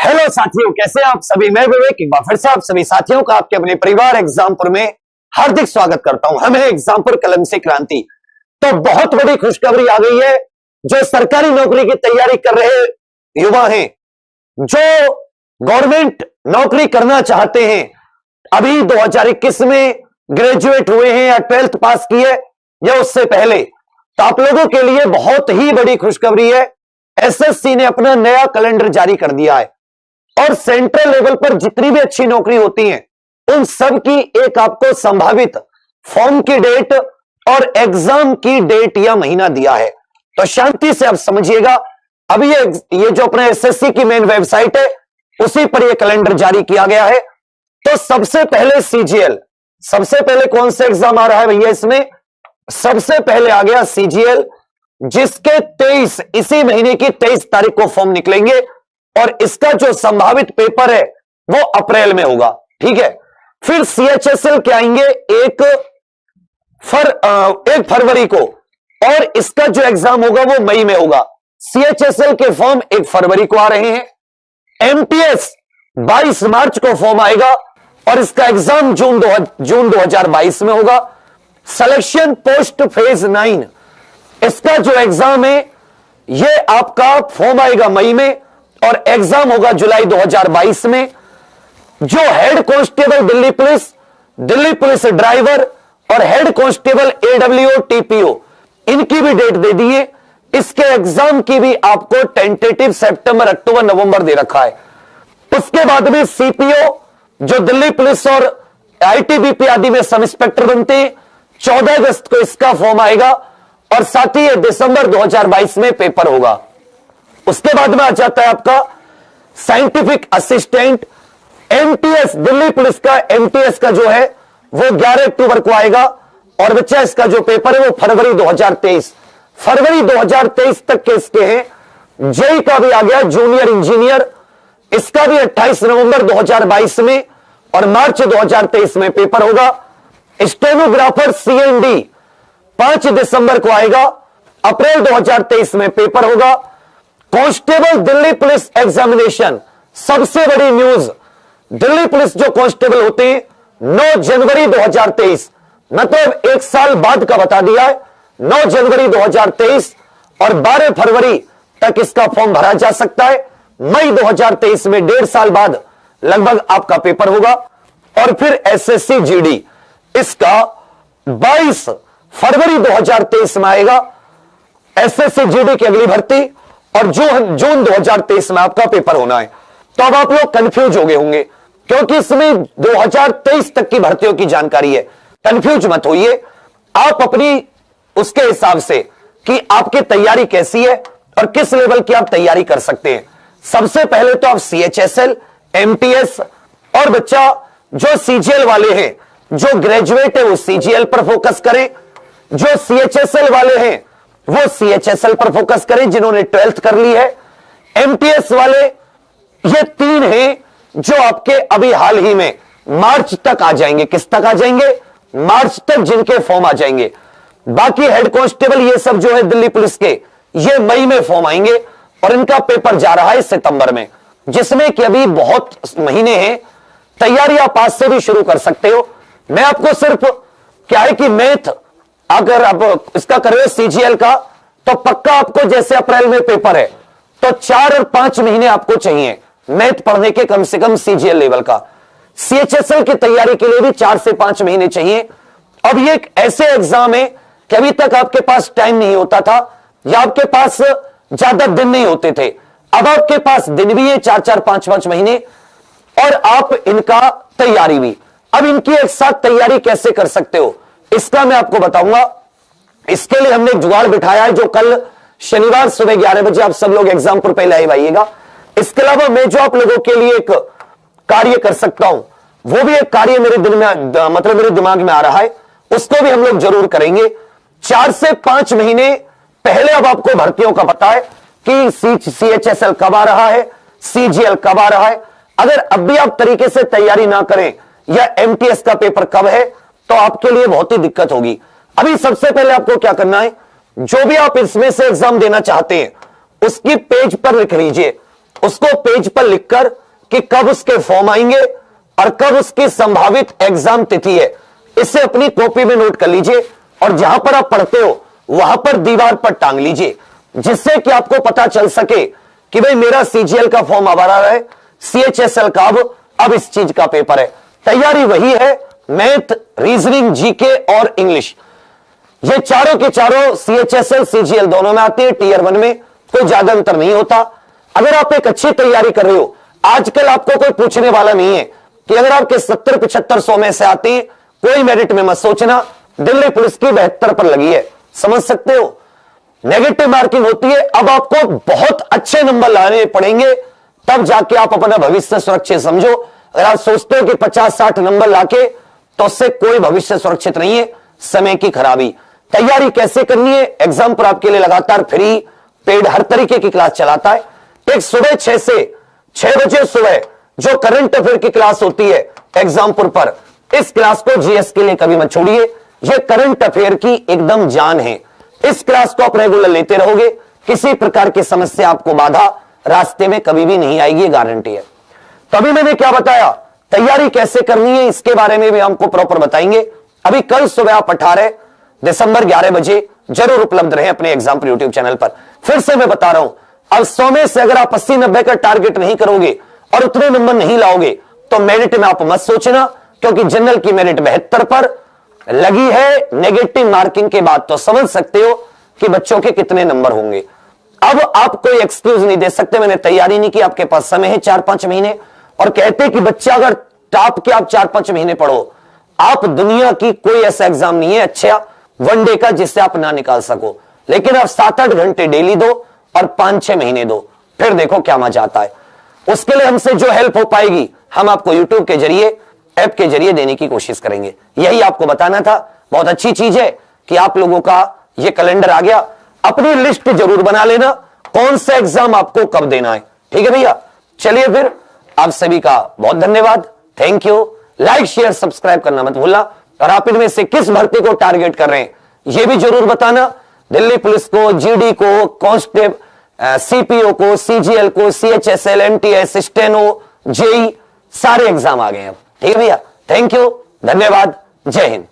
Hello साथियों, कैसे हैं आप सभी। मैं विवेक एक बार फिर से आप सभी साथियों का आपके अपने परिवार एग्जामपुर में हार्दिक स्वागत करता हूं। हम हैं एग्जामपुर कलम से क्रांति। तो बहुत बड़ी खुशखबरी आ गई है। जो सरकारी नौकरी की तैयारी कर रहे युवा हैं, जो गवर्नमेंट नौकरी करना चाहते हैं, अभी 2021 में ग्रेजुएट हुए हैं या 12th पास किए या उससे पहले, तो आप लोगों के लिए बहुत ही बड़ी खुशखबरी है। एसएससी ने अपना नया कैलेंडर जारी कर दिया है और सेंट्रल लेवल पर जितनी भी अच्छी नौकरी होती हैं, उन सब की एक आपको संभावित फॉर्म की डेट और एग्जाम की डेट या महीना दिया है। तो शांति से आप समझिएगा। अभी ये जो अपने एसएससी की मेन वेबसाइट है, उसी पर यह कैलेंडर जारी किया गया है। तो सबसे पहले सीजीएल, सबसे पहले कौन सा एग्जाम आ रहा है भैया इसमें? सबसे पहले आ गया सीजीएल, जिसके 23 इसी महीने की 23 तारीख को फॉर्म निकलेंगे और इसका जो संभावित पेपर है वो अप्रैल में होगा। ठीक है। फिर सीएचएसएल के आएंगे एक फरवरी को और इसका जो एग्जाम होगा वो मई में होगा। सीएचएसएल के फॉर्म 1 फरवरी को आ रहे हैं। एमटीएस 22 मार्च को फॉर्म आएगा और इसका एग्जाम जून 2022 में होगा। सिलेक्शन पोस्ट फेज 9, इसका जो एग्जाम है ये आपका फॉर्म आएगा मई में और एग्जाम होगा जुलाई 2022 में। जो head constable Delhi police driver और हेड कांस्टेबल एडब्ल्यूओ टीपीओ, इनकी भी डेट दे दी है। इसके एग्जाम की भी आपको टेंटेटिव सितंबर, अक्टूबर, नवंबर दे रखा है। उसके बाद में सीपीओ, जो दिल्ली पुलिस और आईटीबीपी आदि में सब इंस्पेक्टर बनते हैं, 14 अगस्त को इसका फॉर्म आएगा और साथ ही दिसंबर 2022 में पेपर होगा। उसके बाद में आ जाता है आपका scientific assistant MTS, Delhi police का एमटीएस का जो है वो 11 अक्टूबर को आएगा और बच्चा इसका जो पेपर है वो फरवरी 2023 तक के इसके हैं। जेई का भी आ गया जूनियर इंजीनियर, इसका भी 28 नवंबर 2022 में और मार्च 2023 में पेपर होगा। स्टेनोग्राफर सीएनडी 5 दिसंबर को आएगा, अप्रैल 2023 में पेपर होगा। कांस्टेबल दिल्ली पुलिस एग्जामिनेशन, सबसे बड़ी न्यूज, दिल्ली पुलिस जो कांस्टेबल होते हैं 9 जनवरी 2023, मतलब 1 साल बाद का बता दिया है। 9 जनवरी 2023 और 12 फरवरी तक इसका फॉर्म भरा जा सकता है। मई 2023 में 1.5 साल बाद लगभग आपका पेपर होगा। और फिर एसएससी जीडी, इसका 22 फरवरी 2023 में आएगा एसएससी जीडी की अगली भर्ती और जून 2023 में आपका पेपर होना है। तो अब आप लोग कंफ्यूज हो गए होंगे क्योंकि इसमें 2023 तक की भर्तियों की जानकारी है। कंफ्यूज मत होइए, आप अपनी उसके हिसाब से कि आपकी तैयारी कैसी है और किस लेवल की आप तैयारी कर सकते हैं। सबसे पहले तो आप सीएचएसएल, एमटीएस और बच्चा जो सीजीएल वाले हैं, जो ग्रेजुएट है वो सीजीएल पर फोकस करें, जो सीएचएसएल वाले हैं वो सीएचएसएल पर फोकस करें जिन्होंने 12th कर ली है। एमटीएस वाले, ये 3 हैं जो आपके अभी हाल ही में मार्च तक आ जाएंगे। किस तक आ जाएंगे? मार्च तक जिनके फॉर्म आ जाएंगे। बाकी हेड कांस्टेबल ये सब जो है दिल्ली पुलिस के, ये मई में फॉर्म आएंगे और इनका पेपर जा रहा है सितंबर में, जिसमें कि अभी बहुत महीने हैं। तैयारी आप आज से भी शुरू कर सकते हो। मैं आपको सिर्फ क्या है कि मैथ, अगर आप इसका कर रहे हो सीजीएल का, तो पक्का आपको जैसे अप्रैल में पेपर है तो 4 और 5 महीने आपको चाहिए मैथ पढ़ने के, कम से कम सीजीएल लेवल का। सीएचएसएल की तैयारी के लिए भी 4 से 5 महीने चाहिए। अब ये एक ऐसे एग्जाम है कि अभी तक आपके पास टाइम नहीं होता था या आपके पास ज्यादा दिन नहीं होते थे। अब आपके पास दिन भी है 4-4, 5-5 महीने और आप इनका तैयारी भी। अब इनकी एक साथ तैयारी कैसे कर सकते हो इसका मैं आपको बताऊंगा। इसके लिए हमने एक जुगाड़ बिठाया है जो कल शनिवार सुबह 11 बजे आप सब लोग एग्जाम पर लाइव आइएगा। इसके अलावा मैं जो आप लोगों के लिए एक कार्य कर सकता हूं, वो भी एक कार्य मेरे दिल में मतलब मेरे दिमाग में आ रहा है, उसको भी हम लोग जरूर करेंगे। 4 से 5 महीने पहले अब आपको भर्तियों का पता है कि सीएचएसएल कब आ रहा है, सीजीएल कब आ रहा है। अगर अब भी आप तरीके से तैयारी ना करें या एमटीएस का पेपर कब है तो आपके लिए बहुत ही दिक्कत होगी। अभी सबसे पहले आपको क्या करना है, जो भी आप इसमें से एग्जाम देना चाहते हैं उसकी पेज पर लिख लीजिए उसको पेज पर लिखकर कि कब उसके फॉर्म आएंगे और कब उसकी संभावित एग्जाम तिथि है, इसे अपनी कॉपी में नोट कर लीजिए और जहां पर आप पढ़ते हो वहां पर दीवार पर टांग लीजिए, जिससे कि आपको पता चल सके कि भाई मेरा सीजीएल का फॉर्म आ रहा है, सीएचएसएल का अब इस चीज का पेपर है। तैयारी वही है, मैथ, रीजनिंग, जीके और इंग्लिश, ये चारों के चारों सीएचएसएल सीजीएल दोनों में आते हैं। टीयर 1 में कोई ज्यादा अंतर नहीं होता। अगर आप एक अच्छी तैयारी कर रहे हो, आजकल आपको कोई पूछने वाला नहीं है कि अगर आपके 70-75 में से आते हैं, कोई मेरिट में मत सोचना, दिल्ली पुलिस की 72 पर लगी है, समझ सकते हो। नेगेटिव मार्किंग होती है, अब आपको बहुत अच्छे नंबर लाने पड़ेंगे, तब जाके आप अपना भविष्य सुरक्षित समझो। अगर आप सोचते हो कि 50-60 नंबर लाके, तो उससे कोई भविष्य सुरक्षित नहीं है, समय की खराबी। तैयारी कैसे करनी है, एग्जाम पर आपके लिए लगातार फ्री पेड हर तरीके की क्लास चलाता है। एक सुबह 6 से 6 बजे सुबह जो करंट अफेयर की क्लास होती है एग्जामपुर पर, इस क्लास को जीएस के लिए कभी मत छोड़िए। यह करंट अफेयर की एकदम जान है। इस क्लास को आप रेगुलर लेते रहोगे, किसी प्रकार की समस्या आपको बाधा रास्ते में कभी भी नहीं आएगी, गारंटी है। तभी मैंने क्या बताया, तैयारी कैसे करनी है इसके बारे में भी हमको प्रॉपर बताएंगे। अभी कल सुबह आप 18 दिसंबर 11 बजे जरूर उपलब्ध रहे अपने एग्जाम्पल यूट्यूब चैनल पर। फिर से मैं बता रहा हूं, अब 100 में से अगर आप 80-90 का टारगेट नहीं करोगे और उतने नंबर नहीं लाओगे, तो मेरिट में आप मत सोचना, क्योंकि जनरल की मेरिट 72 पर लगी है। नेगेटिव मार्किंग के बाद तो समझ सकते हो कि बच्चों के कितने नंबर होंगे। अब आप कोई एक्सक्यूज नहीं दे सकते, मैंने तैयारी नहीं की, आपके पास समय है 4-5 महीने, और कहते हैं कि बच्चा अगर टॉप के आप 4-5 महीने पढ़ो, आप दुनिया की कोई ऐसा एग्जाम नहीं है अच्छा वनडे का जिससे आप ना निकाल सको। लेकिन आप 7-8 घंटे डेली दो और 5-6 महीने दो, फिर देखो क्या मजा आता है। उसके लिए हमसे जो हेल्प हो पाएगी हम आपको यूट्यूब के जरिए, ऐप के जरिए देने की कोशिश करेंगे। यही आपको बताना था। बहुत अच्छी चीज है कि आप लोगों का ये कैलेंडर आ गया। अपनी लिस्ट जरूर बना लेना, कौन सा एग्जाम आपको कब देना है, ठीक है भैया। चलिए फिर, आप सभी का बहुत धन्यवाद, thank you. Like share subscribe करना मत भूलना, और आप इनमें से किस भर्ती को टारगेट कर रहे हैं यह भी जरूर बताना। दिल्ली पुलिस को, जीडी को, कांस्टेबल, सीपीओ को, सीजीएल को, सीएचएसएल, एमटीएस, स्टेनो, जेई, सारे एग्जाम आ गए हैं अब, ठीक है भैया। थैंक यू, धन्यवाद, जय हिंद।